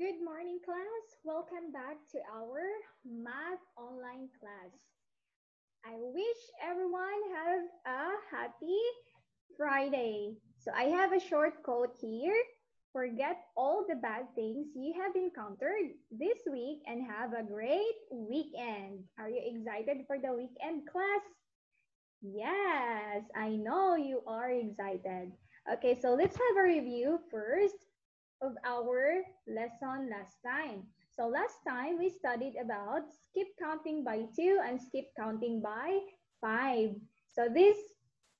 Good morning, class. Welcome back to our math online class. I wish everyone have a happy Friday. So I have a short quote here. Forget all the bad things you have encountered this week and have a great weekend. Are you excited for the weekend, class? Yes, I know you are excited. Okay, so let's have a review first of our lesson last time. So last time we studied about skip counting by 2 and skip counting by 5. So this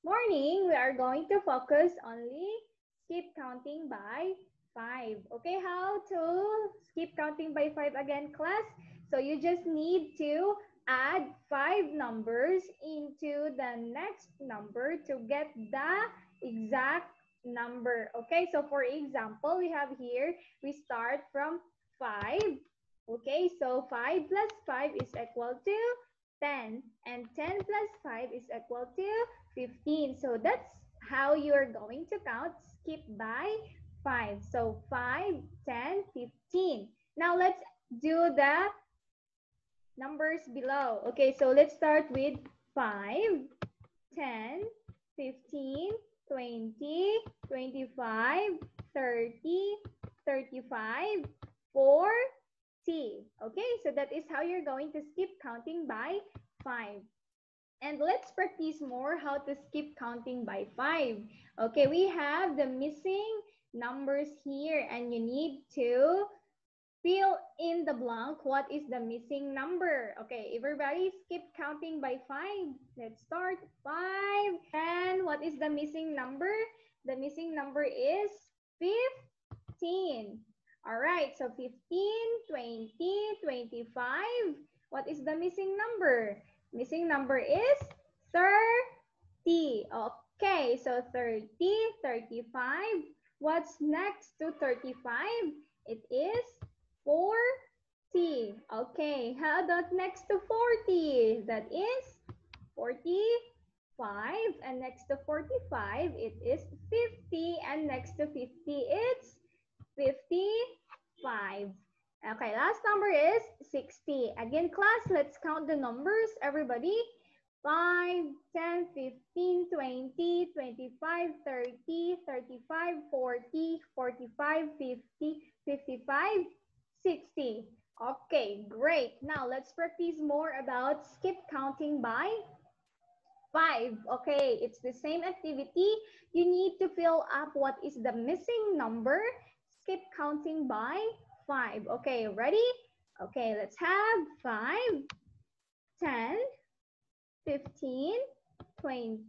morning we are going to focus only skip counting by 5. Okay, how to skip counting by 5 again, class? So you just need to add 5 numbers into the next number to get the exact number. Okay, so for example, we have here, we start from 5. Okay, so 5 plus 5 is equal to 10. And 10 plus 5 is equal to 15. So that's how you're going to count skip by 5. So 5, 10, 15. Now let's do the numbers below. Okay, so let's start with 5, 10, 15, 20, 25, 30, 35, 40. Okay, so that is how you're going to skip counting by 5. And let's practice more how to skip counting by 5. Okay, we have the missing numbers here and you need to fill in the blank. What is the missing number? Okay, everybody skip counting by 5. Let's start. 5, 10. What is the missing number? The missing number is 15. All right, so 15, 20, 25. What is the missing number? Missing number is 30. Okay, so 30, 35. What's next to 35? It is 40. Okay, how about next to 40? That is 45. And next to 45, it is 50. And next to 50, it's 55. Okay, last number is 60. Again, class, let's count the numbers, everybody. 5, 10, 15, 20, 25, 30, 35, 40, 45, 50, 55, 60. Okay, great. Now let's practice more about skip counting by 5. Okay, it's the same activity. You need to fill up what is the missing number. Skip counting by 5. Okay, ready? Okay, let's have 5, 10, 15, 20,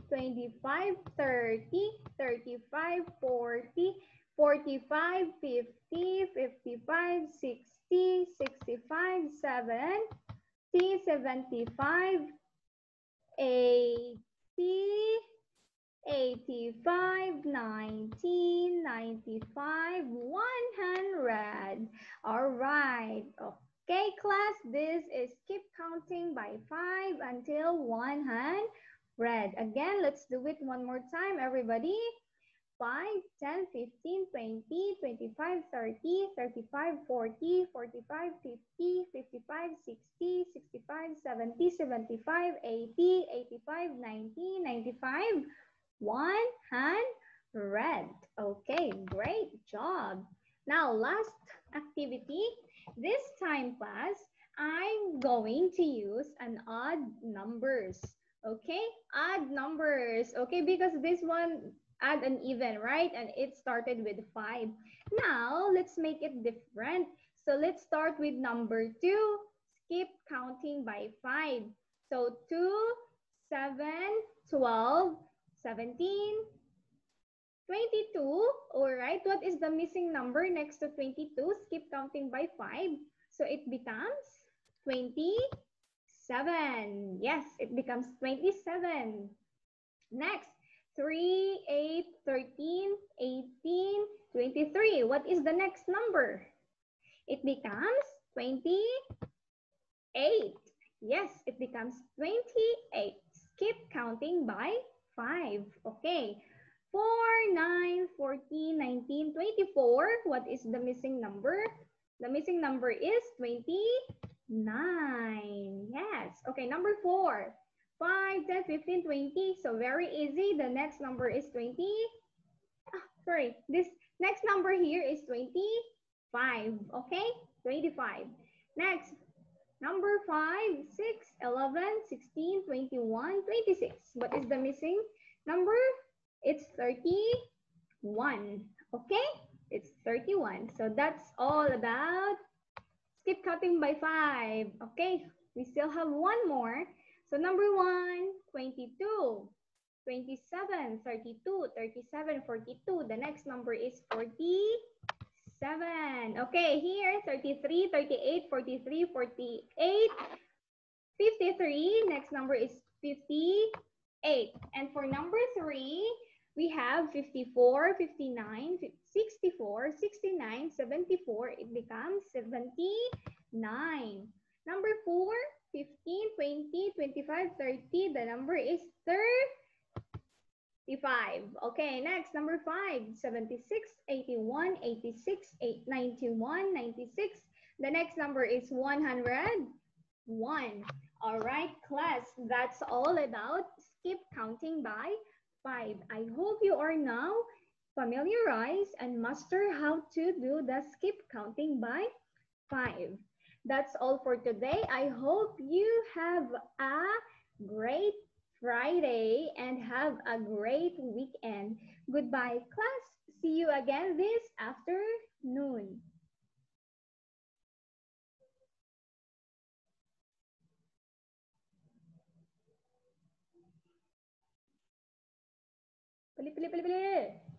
25, 30, 35, 40, 45, 50, 55, 60, 65, 70, 75, 80, 85, 90, 95, 100. All right. Okay, class, this is keep counting by 5 until 100. Again, let's do it one more time, everybody. 5, 10, 15, 20, 25, 30, 35, 40, 45, 50, 55, 60, 65, 70, 75, 80, 85, 90, 95, 100. Okay, great job. Now, last activity. This time, class, I'm going to use an odd numbers. Okay, odd numbers. Okay, because this one add an even, right? And it started with 5. Now, let's make it different. So let's start with number 2. Skip counting by 5. So 2, 7, 12, 17, 22. All right, what is the missing number next to 22? Skip counting by 5. So it becomes 27. Yes, it becomes 27. Next, 3, 8, 13, 18, 23. What is the next number? It becomes 28. Yes, it becomes 28. Skip counting by 5. Okay. 4, 9, 14, 19, 24. What is the missing number? The missing number is 29. Yes. Okay, number 4. 5, 10, 15, 20. So very easy. The next number is 20. Sorry, this next number here is 25. Okay, 25. Next, number 5, 6, 11, 16, 21, 26. What is the missing number? It's 31. Okay, it's 31. So that's all about skip counting by 5. Okay, we still have one more. So number 1, 22. 27, 32, 37, 42. The next number is 47. Okay, here 33, 38, 43, 48, 53. Next number is 58. And for number 3, we have 54, 59, 64, 69, 74. It becomes 79. Number 4, 15, 20, 25, 30. The number is 35. Okay, next, number 5, 76, 81, 86, 91, 96. The next number is 101. All right, class, that's all about skip counting by 5. I hope you are now familiarized and master how to do the skip counting by 5. That's all for today. I hope you have a great Friday and have a great weekend. Goodbye, class. See you again this afternoon. Pili, pili, pili, pili.